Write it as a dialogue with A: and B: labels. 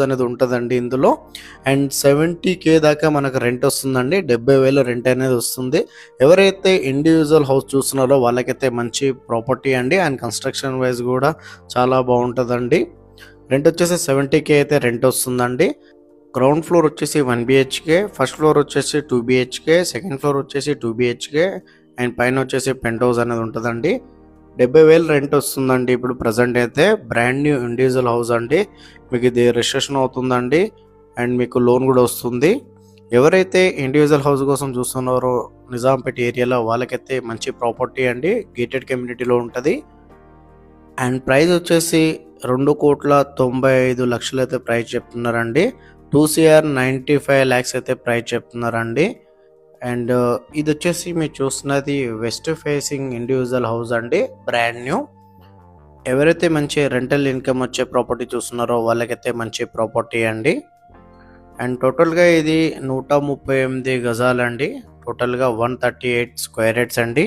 A: అనేది ఉంటుందండి ఇందులో. అండ్ 70K దాకా మనకు రెంట్ వస్తుందండి. 70,000 రెంట్ అనేది వస్తుంది. ఎవరైతే ఇండివిజువల్ హౌస్ చూస్తున్నారో వాళ్ళకైతే మంచి ప్రాపర్టీ అండి. అండ్ కన్స్ట్రక్షన్ వైజ్ కూడా చాలా బాగుంటుందండి. రెంట్ వచ్చేసి 70K అయితే రెంట్ వస్తుందండి. గ్రౌండ్ ఫ్లోర్ వచ్చేసి 1 BHK, ఫస్ట్ ఫ్లోర్ వచ్చేసి 2 BHK, సెకండ్ ఫ్లోర్ వచ్చేసి 2 BHK అండ్ పైన వచ్చేసి పెంట్ హౌస్ అనేది ఉంటుందండి. 70,000 రెంట్ వస్తుందండి. ఇప్పుడు ప్రజెంట్ అయితే బ్రాండ్ న్యూ ఇండివిజువల్ హౌస్ అండి. మీకు ఇది రిజిస్ట్రేషన్ అవుతుందండి అండ్ మీకు లోన్ కూడా వస్తుంది. ఎవరైతే ఇండివిజువల్ హౌస్ కోసం చూస్తున్నారో నిజాంపేట ఏరియాలో వాళ్ళకైతే మంచి ప్రాపర్టీ అండి. గేటెడ్ కమ్యూనిటీలో ఉంటుంది. అండ్ ప్రైస్ వచ్చేసి 2,95,00,000 అయితే ప్రైస్ చెప్తున్నారండి. 2,95 lakhs అయితే ప్రైస్ చెప్తున్నారండి. అండ్ ఇది వచ్చేసి మీరు చూస్తున్నది వెస్ట్ ఫేసింగ్ ఇండివిజువల్ హౌస్ అండి, బ్రాండ్ న్యూ. ఎవరైతే మంచి రెంటల్ ఇన్కమ్ వచ్చే ప్రాపర్టీ చూస్తున్నారో వాళ్ళకైతే మంచి ప్రాపర్టీ అండి. అండ్ టోటల్గా ఇది 138 గజాలండి. టోటల్గా 138 స్క్వేర్ యార్డ్స్ అండి.